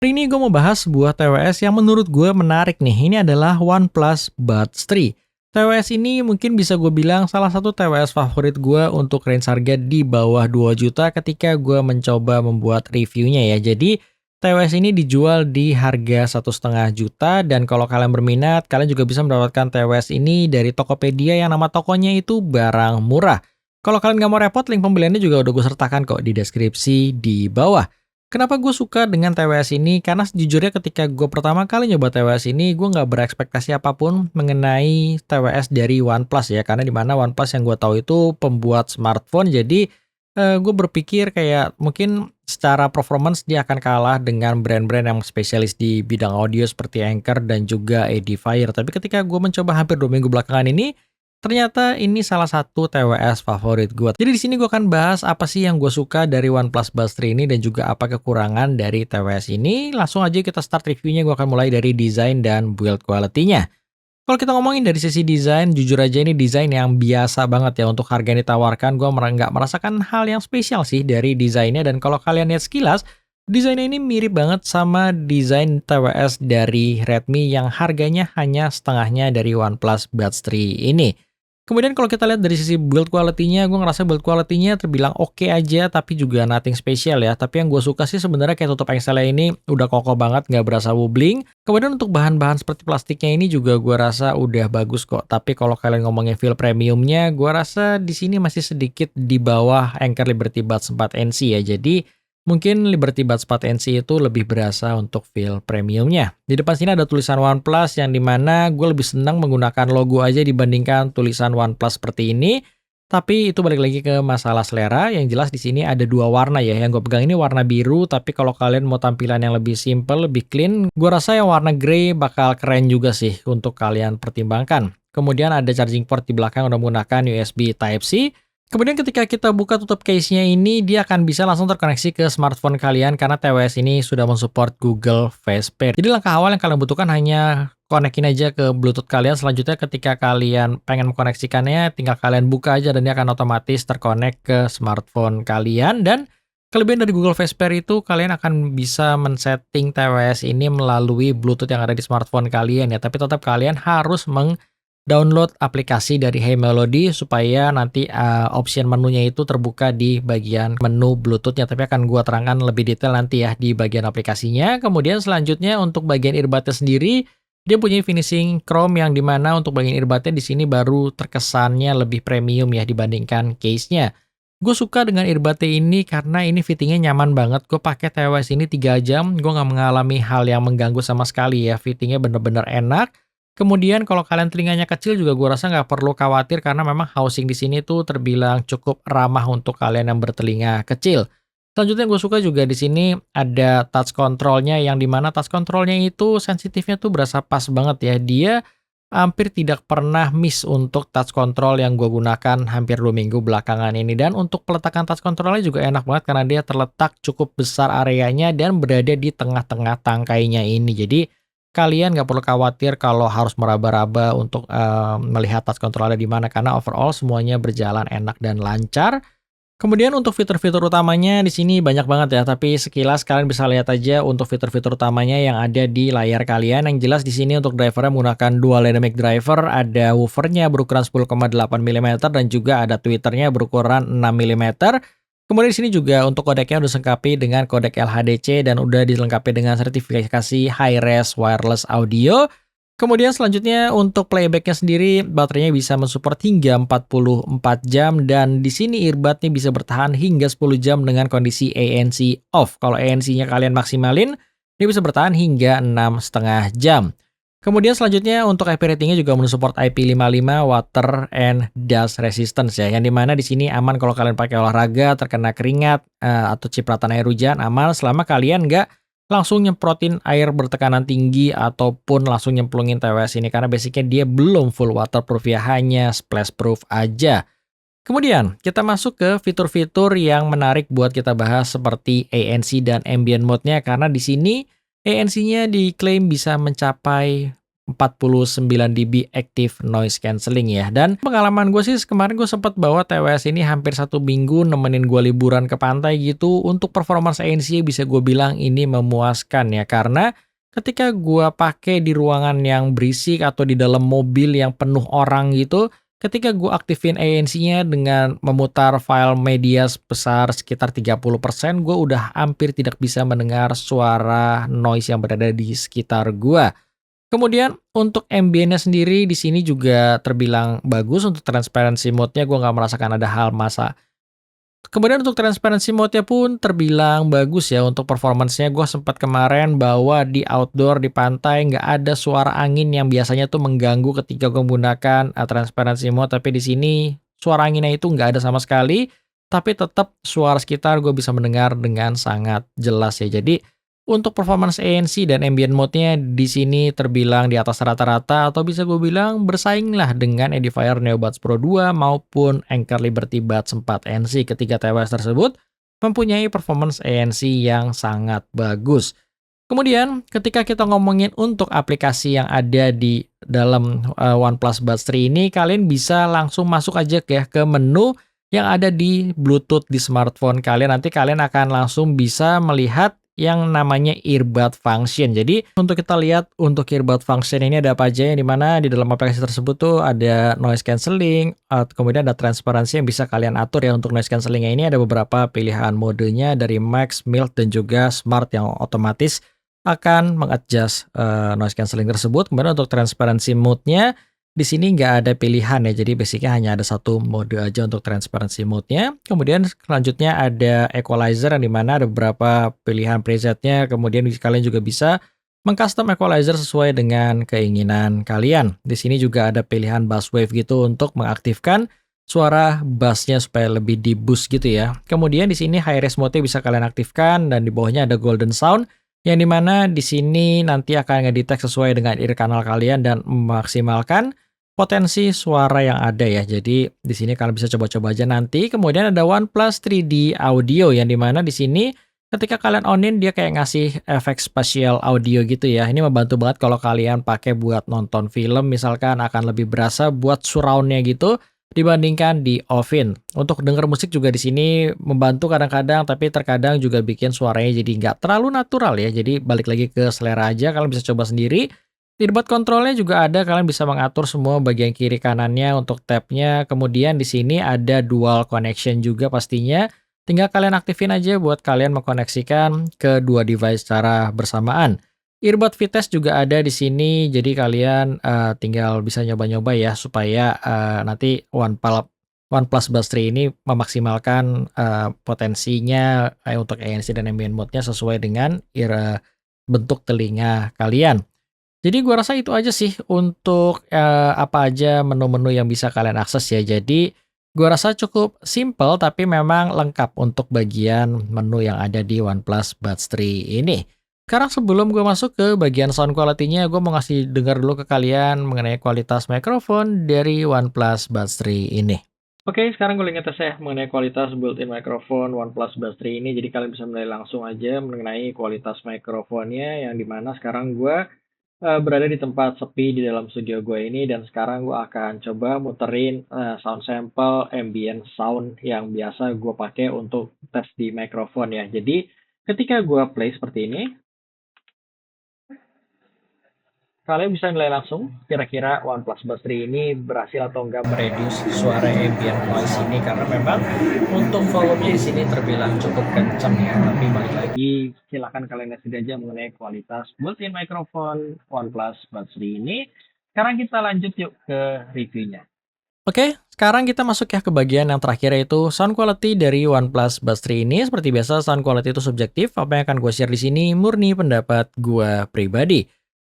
Hari ini gue mau bahas sebuah TWS yang menurut gue menarik nih. Ini adalah OnePlus Buds 3. TWS ini mungkin bisa gue bilang salah satu TWS favorit gue untuk range harga di bawah 2 juta ketika gue mencoba membuat reviewnya ya. Jadi TWS ini dijual di harga 1,5 juta dan kalau kalian berminat, kalian juga bisa mendapatkan TWS ini dari Tokopedia yang nama tokonya itu Barang Murah. Kalau kalian nggak mau repot, link pembeliannya juga udah gue sertakan kok di deskripsi di bawah. Kenapa gue suka dengan TWS ini? Karena sejujurnya ketika gue pertama kali nyoba TWS ini, gue nggak berekspektasi apapun mengenai TWS dari OnePlus ya. Karena dimana OnePlus yang gue tahu itu pembuat smartphone, jadi gue berpikir kayak mungkin secara performance dia akan kalah dengan brand-brand yang spesialis di bidang audio seperti Anker dan juga Edifier. Tapi ketika gue mencoba hampir 2 minggu belakangan ini, ternyata ini salah satu TWS favorit gue. Jadi di sini gue akan bahas apa sih yang gue suka dari OnePlus Buds 3 ini dan juga apa kekurangan dari TWS ini. Langsung aja kita start reviewnya, gue akan mulai dari desain dan build quality-nya. Kalau kita ngomongin dari sisi desain, jujur aja ini desain yang biasa banget ya untuk harga yang ditawarkan. Gue nggak merasakan hal yang spesial sih dari desainnya, dan kalau kalian lihat sekilas, desainnya ini mirip banget sama desain TWS dari Redmi yang harganya hanya setengahnya dari OnePlus Buds 3 ini. Kemudian kalau kita lihat dari sisi build quality-nya, gue ngerasa build quality-nya terbilang oke aja, tapi juga nothing special ya. Tapi yang gue suka sih sebenarnya kayak tutup engselnya ini udah kokoh banget, nggak berasa wobbling. Kemudian untuk bahan-bahan seperti plastiknya ini juga gue rasa udah bagus kok. Tapi kalau kalian ngomongin feel premiumnya, gue rasa di sini masih sedikit di bawah Anker Liberty Buds 4NC ya. Jadi mungkin Liberty Buds 4NC itu lebih berasa untuk feel premiumnya. Di depan sini ada tulisan OnePlus yang dimana gue lebih senang menggunakan logo aja dibandingkan tulisan OnePlus seperti ini. Tapi itu balik lagi ke masalah selera. Yang jelas di sini ada dua warna ya. Yang gue pegang ini warna biru, tapi kalau kalian mau tampilan yang lebih simple, lebih clean, gue rasa yang warna grey bakal keren juga sih untuk kalian pertimbangkan. Kemudian ada charging port di belakang udah menggunakan USB Type-C. Kemudian ketika kita buka tutup case-nya ini, dia akan bisa langsung terkoneksi ke smartphone kalian karena TWS ini sudah mensupport Google Face Pay. Jadi langkah awal yang kalian butuhkan hanya konekin aja ke Bluetooth kalian. Selanjutnya ketika kalian pengen mengkoneksikannya, tinggal kalian buka aja dan dia akan otomatis terkonek ke smartphone kalian. Dan kelebihan dari Google Face Pay itu kalian akan bisa men-setting TWS ini melalui Bluetooth yang ada di smartphone kalian ya. Tapi tetap kalian harus download aplikasi dari Hey Melody supaya nanti option menunya itu terbuka di bagian menu Bluetooth-nya, tapi akan gua terangkan lebih detail nanti ya di bagian aplikasinya. Kemudian selanjutnya untuk bagian earbud-nya sendiri, dia punya finishing chrome yang dimana untuk bagian earbud-nya di sini baru terkesannya lebih premium ya dibandingkan case-nya. Gue suka dengan earbud ini karena ini fittingnya nyaman banget. Gue pakai TWS ini 3 jam, gue nggak mengalami hal yang mengganggu sama sekali ya. Fittingnya bener-bener enak. Kemudian kalau kalian telinganya kecil juga gue rasa nggak perlu khawatir karena memang housing di sini tuh terbilang cukup ramah untuk kalian yang bertelinga kecil. Selanjutnya gue suka juga di sini ada touch controlnya yang dimana touch controlnya itu sensitifnya tuh berasa pas banget ya. Dia hampir tidak pernah miss untuk touch control yang gue gunakan hampir 2 minggu belakangan ini. Dan untuk peletakan touch controlnya juga enak banget karena dia terletak cukup besar areanya dan berada di tengah-tengah tangkainya ini. Jadi kalian nggak perlu khawatir kalau harus meraba-raba untuk melihat touch control-nya di mana, karena overall semuanya berjalan enak dan lancar. Kemudian untuk fitur-fitur utamanya di sini banyak banget ya, tapi sekilas kalian bisa lihat aja untuk fitur-fitur utamanya yang ada di layar kalian. Yang jelas di sini untuk drivernya menggunakan dual dynamic driver, ada woofernya berukuran 10,8 mm dan juga ada tweeternya berukuran 6 mm. Kemudian di sini juga untuk kodeknya udah dilengkapi dengan kodek LHDC dan udah dilengkapi dengan sertifikasi high-res wireless audio. Kemudian selanjutnya untuk playbacknya sendiri, baterainya bisa mensupport hingga 44 jam dan di sini earbud-nya bisa bertahan hingga 10 jam dengan kondisi ANC off. Kalau ANC-nya kalian maksimalin, dia bisa bertahan hingga 6,5 jam. Kemudian selanjutnya untuk IP ratingnya juga mensupport IP55 water and dust resistance ya, yang dimana di sini aman kalau kalian pakai olahraga, terkena keringat atau cipratan air hujan, aman selama kalian nggak langsung nyemprotin air bertekanan tinggi ataupun langsung nyemplungin TWS ini karena basicnya dia belum full waterproof ya, hanya splash proof aja. Kemudian kita masuk ke fitur-fitur yang menarik buat kita bahas seperti ANC dan ambient mode-nya karena di sini ANC-nya diklaim bisa mencapai 49 dB active noise cancelling ya. Dan pengalaman gue sih kemarin gue sempat bawa TWS ini hampir 1 minggu nemenin gue liburan ke pantai gitu. Untuk performance ANC bisa gue bilang ini memuaskan ya, karena ketika gue pakai di ruangan yang berisik atau di dalam mobil yang penuh orang gitu, ketika gue aktifin ANC-nya dengan memutar file media sebesar sekitar 30%, gue udah hampir tidak bisa mendengar suara noise yang berada di sekitar gue. Kemudian untuk ambient-nya sendiri di sini juga terbilang bagus. Untuk transparency mode-nya gue nggak merasakan ada hal masa. Kemudian untuk transparency mode-nya pun terbilang bagus ya. Untuk performance-nya gue sempat kemarin bawa di outdoor di pantai, nggak ada suara angin yang biasanya tuh mengganggu ketika gue menggunakan transparency mode. Tapi di sini suara anginnya itu nggak ada sama sekali, tapi tetap suara sekitar gue bisa mendengar dengan sangat jelas ya. Jadi untuk performance ANC dan ambient mode-nya di sini terbilang di atas rata-rata, atau bisa gue bilang bersaing lah dengan Edifier Neobuds Pro 2 maupun Anker Liberty Buds 4 NC. Ketiga TWS tersebut mempunyai performance ANC yang sangat bagus. Kemudian ketika kita ngomongin untuk aplikasi yang ada di dalam OnePlus Buds 3 ini, kalian bisa langsung masuk aja ya ke menu yang ada di Bluetooth di smartphone kalian. Nanti kalian akan langsung bisa melihat yang namanya earbud function. Jadi untuk kita lihat untuk earbud function ini ada apa aja, yang dimana di dalam aplikasi tersebut tuh ada noise cancelling, kemudian ada transparansi yang bisa kalian atur ya. Untuk noise cancellingnya ini ada beberapa pilihan modenya dari max, mild, dan juga smart yang otomatis akan mengadjust noise cancelling tersebut. Kemudian untuk transparency mode-nya di sini nggak ada pilihan ya, jadi basicnya hanya ada satu mode aja untuk transparency mode-nya. Kemudian selanjutnya ada equalizer yang dimana ada beberapa pilihan presetnya. Kemudian kalian juga bisa mengcustom equalizer sesuai dengan keinginan kalian. Di sini juga ada pilihan bass wave gitu untuk mengaktifkan suara bassnya supaya lebih di boost gitu ya. Kemudian di sini high res mode-nya bisa kalian aktifkan, dan di bawahnya ada golden sound yang dimana di sini nanti akan ngedetect sesuai dengan ear kanal kalian dan memaksimalkan potensi suara yang ada ya. Jadi di sini kalian bisa coba-coba aja nanti. Kemudian ada OnePlus 3D Audio yang dimana di sini ketika kalian onin dia kayak ngasih efek spatial audio gitu ya. Ini membantu banget kalau kalian pakai buat nonton film misalkan, akan lebih berasa buat surround-nya gitu dibandingkan di offin. Untuk denger musik juga di sini membantu kadang-kadang, tapi terkadang juga bikin suaranya jadi nggak terlalu natural ya. Jadi balik lagi ke selera aja, kalian bisa coba sendiri. Di remote control-nya juga ada, kalian bisa mengatur semua bagian kiri kanannya untuk tab-nya. Kemudian di sini ada dual connection juga pastinya. Tinggal kalian aktifin aja buat kalian mengkoneksikan ke dua device secara bersamaan. Earbud V-Test juga ada di sini, jadi kalian tinggal bisa nyoba-nyoba ya supaya nanti OnePlus Buds 3 ini memaksimalkan potensinya untuk ANC dan ambient mode-nya sesuai dengan bentuk telinga kalian. Jadi gua rasa itu aja sih untuk apa aja menu-menu yang bisa kalian akses ya. Jadi gua rasa cukup simple tapi memang lengkap untuk bagian menu yang ada di OnePlus Buds 3 ini. Sekarang sebelum gue masuk ke bagian sound quality-nya, gue mau ngasih dengar dulu ke kalian mengenai kualitas mikrofon dari OnePlus Buds 3 ini. Oke, sekarang gue ingin tes ya mengenai kualitas built-in mikrofon OnePlus Buds 3 ini. Jadi kalian bisa mulai langsung aja mengenai kualitas mikrofonnya, yang dimana sekarang gue berada di tempat sepi di dalam studio gue ini, dan sekarang gue akan coba muterin sound sample ambient sound yang biasa gue pakai untuk tes di mikrofon ya. Jadi ketika gue play seperti ini, kalian bisa nilai langsung kira-kira OnePlus Buds 3 ini berhasil atau enggak mereduce suara ambient noise ini, karena memang untuk volume di sini terbilang cukup kencang ya. Tapi balik lagi, silakan kalian lihat aja mengenai kualitas built-in microphone OnePlus Buds 3 ini. Sekarang kita lanjut yuk ke reviewnya. Oke, sekarang kita masuk ya ke bagian yang terakhir, yaitu sound quality dari OnePlus Buds 3 ini. Seperti biasa, sound quality itu subjektif. Apa yang akan gue share di sini murni pendapat gue pribadi.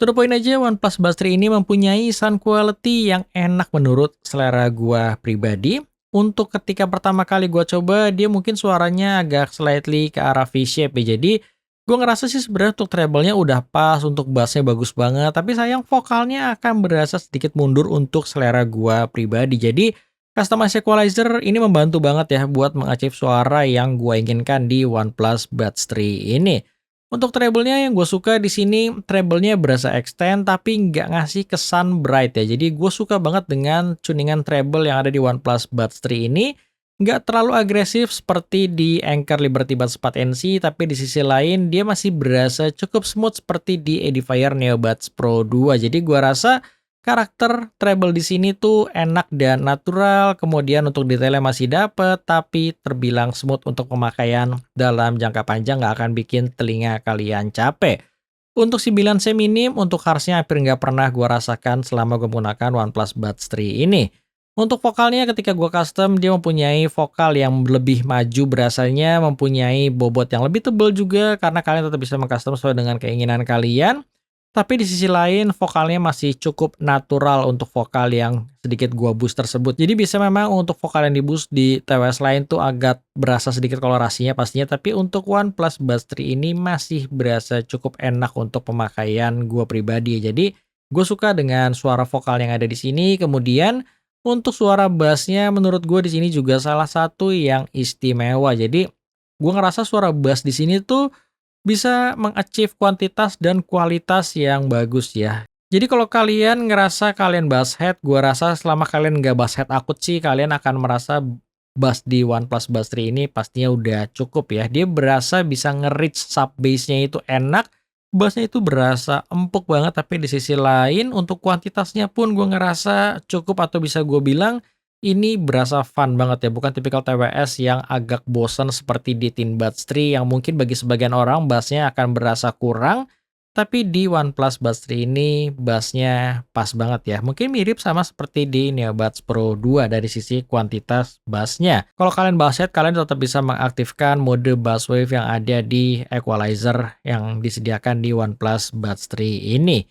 To the point aja, OnePlus Buds 3 ini mempunyai sound quality yang enak menurut selera gua pribadi. Untuk ketika pertama kali gua coba, dia mungkin suaranya agak slightly ke arah V-shape ya. Jadi gua ngerasa sih sebenarnya untuk treble-nya udah pas, untuk bass-nya bagus banget. Tapi sayang vokalnya akan berasa sedikit mundur untuk selera gua pribadi. Jadi customize equalizer ini membantu banget ya buat mengachieve suara yang gua inginkan di OnePlus Buds 3 ini. Untuk treble-nya yang gue suka di sini, treble-nya berasa extend tapi nggak ngasih kesan bright ya. Jadi gue suka banget dengan tuningan treble yang ada di OnePlus Buds 3 ini. Nggak terlalu agresif seperti di Anker Liberty Buds 4NC, tapi di sisi lain dia masih berasa cukup smooth seperti di Edifier Neo Buds Pro 2. Jadi gue rasa karakter treble di sini tuh enak dan natural, kemudian untuk detailnya masih dapet, tapi terbilang smooth untuk pemakaian dalam jangka panjang nggak akan bikin telinga kalian capek. Untuk si bilan minim, untuk harusnya hampir nggak pernah gua rasakan selama gue menggunakan OnePlus Buds 3 ini. Untuk vokalnya ketika gua custom, dia mempunyai vokal yang lebih maju berasanya, mempunyai bobot yang lebih tebal juga, karena kalian tetap bisa mengcustom sesuai dengan keinginan kalian. Tapi di sisi lain vokalnya masih cukup natural untuk vokal yang sedikit gua boost tersebut. Jadi bisa memang untuk vokal yang di-boost di TWS lain tuh agak berasa sedikit kolorasinya pastinya, tapi untuk OnePlus Buds 3 ini masih berasa cukup enak untuk pemakaian gua pribadi. Jadi gue suka dengan suara vokal yang ada di sini. Kemudian untuk suara bassnya menurut gue di sini juga salah satu yang istimewa. Jadi gue ngerasa suara bass di sini tuh bisa meng-achieve kuantitas dan kualitas yang bagus ya. Jadi kalau kalian ngerasa kalian bass head, gua rasa selama kalian nggak bass head akut sih, kalian akan merasa bass di OnePlus Buds 3 ini pastinya udah cukup ya. Dia berasa bisa nge-reach sub bass-nya itu enak, bass-nya itu berasa empuk banget, tapi di sisi lain untuk kuantitasnya pun gua ngerasa cukup atau bisa gue bilang ini berasa fun banget ya, bukan tipikal TWS yang agak bosan seperti di Teen Buds 3 yang mungkin bagi sebagian orang bassnya akan berasa kurang, tapi di OnePlus Buds 3 ini bassnya pas banget ya. Mungkin mirip sama seperti di NeoBuds Pro 2 dari sisi kuantitas bassnya. Kalau kalian bass head, kalian tetap bisa mengaktifkan mode bass wave yang ada di equalizer yang disediakan di OnePlus Buds 3 ini.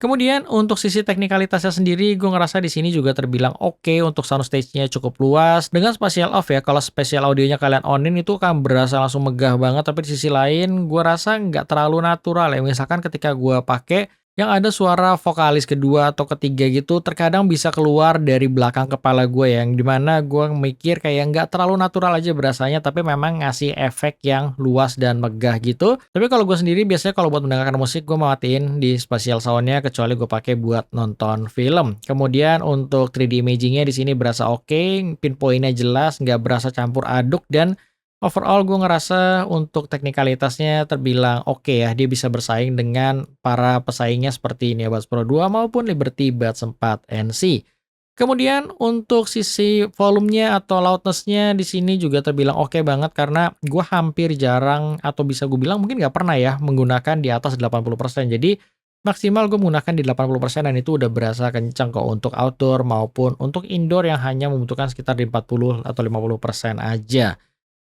Kemudian untuk sisi teknikalitasnya sendiri, gue ngerasa di sini juga terbilang oke untuk soundstage-nya cukup luas. Dengan spatial off ya, kalau spatial audionya kalian onin itu kan berasa langsung megah banget. Tapi di sisi lain, gue rasa nggak terlalu natural ya. Misalkan ketika gue pakai yang ada suara vokalis kedua atau ketiga gitu, terkadang bisa keluar dari belakang kepala gue yang dimana gue mikir kayak nggak terlalu natural aja berasanya, tapi memang ngasih efek yang luas dan megah gitu. Tapi kalau gue sendiri biasanya kalau buat mendengarkan musik gue matiin di spatial sound-nya kecuali gue pakai buat nonton film. Kemudian untuk 3D imaging-nya di sini berasa oke, pinpoint-nya jelas, nggak berasa campur aduk dan overall gue ngerasa untuk teknikalitasnya terbilang oke ya, dia bisa bersaing dengan para pesaingnya seperti NeoBuds Pro 2 maupun Liberty Buds 4NC. Kemudian untuk sisi volumenya atau loudness-nya di sini juga terbilang oke banget karena gue hampir jarang atau bisa gue bilang mungkin nggak pernah ya menggunakan di atas 80%. Jadi maksimal gue menggunakan di 80% dan itu udah berasa kencang kok untuk outdoor maupun untuk indoor yang hanya membutuhkan sekitar di 40 atau 50% aja.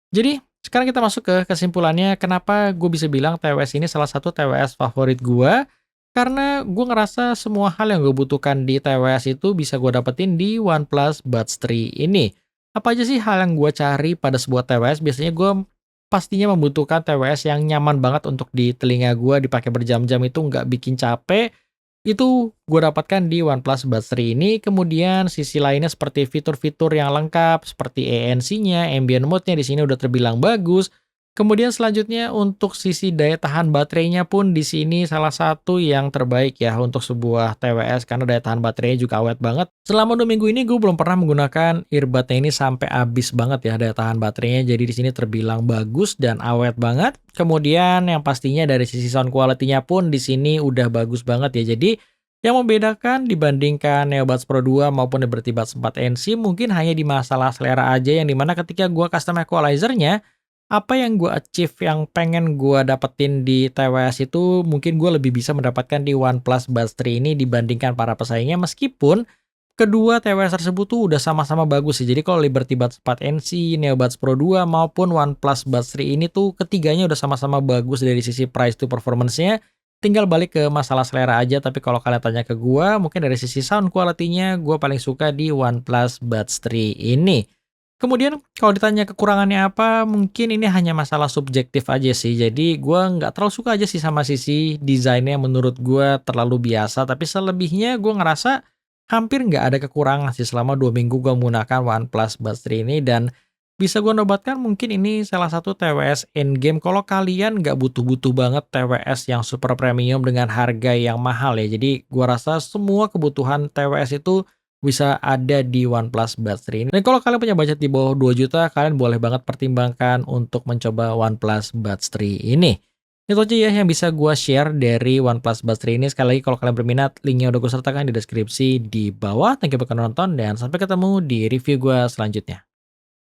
Jadi, sekarang kita masuk ke kesimpulannya kenapa gue bisa bilang TWS ini salah satu TWS favorit gue, karena gue ngerasa semua hal yang gue butuhkan di TWS itu bisa gue dapetin di OnePlus Buds 3 ini. Apa aja sih hal yang gue cari pada sebuah TWS? Biasanya gue pastinya membutuhkan TWS yang nyaman banget untuk di telinga gue, dipakai berjam-jam itu nggak bikin capek, itu gue dapatkan di OnePlus Buds 3 ini. Kemudian sisi lainnya seperti fitur-fitur yang lengkap seperti ANC-nya, ambient mode-nya di sini udah terbilang bagus. Kemudian selanjutnya untuk sisi daya tahan baterainya pun di sini salah satu yang terbaik ya untuk sebuah TWS karena daya tahan baterainya juga awet banget. Selama 2 minggu ini gue belum pernah menggunakan earbud-nya ini sampai habis banget ya daya tahan baterainya. Jadi di sini terbilang bagus dan awet banget. Kemudian yang pastinya dari sisi sound quality-nya pun di sini udah bagus banget ya. Jadi yang membedakan dibandingkan NeoBuds Pro 2 maupun Liberty Buds 4NC mungkin hanya di masalah selera aja yang dimana ketika gue custom equalizer-nya apa yang gue achieve yang pengen gue dapetin di TWS itu mungkin gue lebih bisa mendapatkan di OnePlus Buds 3 ini dibandingkan para pesaingnya meskipun kedua TWS tersebut tuh udah sama-sama bagus sih. Jadi kalau Liberty Buds 4NC, NeoBuds Pro 2 maupun OnePlus Buds 3 ini tuh ketiganya udah sama-sama bagus dari sisi price to performance-nya. Tinggal balik ke masalah selera aja, tapi kalau kalian tanya ke gue, mungkin dari sisi sound quality-nya gue paling suka di OnePlus Buds 3 ini. Kemudian kalau ditanya kekurangannya apa, mungkin ini hanya masalah subjektif aja sih. Jadi gue nggak terlalu suka aja sih sama sisi desainnya menurut gue terlalu biasa. Tapi selebihnya gue ngerasa hampir nggak ada kekurangan sih selama 2 minggu gue menggunakan OnePlus Buds 3 ini. Dan Bisa gue nobatkan mungkin ini salah satu TWS endgame kalau kalian nggak butuh-butuh banget TWS yang super premium dengan harga yang mahal ya. Jadi gua rasa semua kebutuhan TWS itu bisa ada di OnePlus Buds 3 ini. Dan kalau kalian punya budget di bawah 2 juta, kalian boleh banget pertimbangkan untuk mencoba OnePlus Buds 3 ini. Itu aja ya yang bisa gua share dari OnePlus Buds 3 ini. Sekali lagi kalau kalian berminat, linknya udah gue sertakan di deskripsi di bawah. Thank you buat nonton dan sampai ketemu di review gua selanjutnya.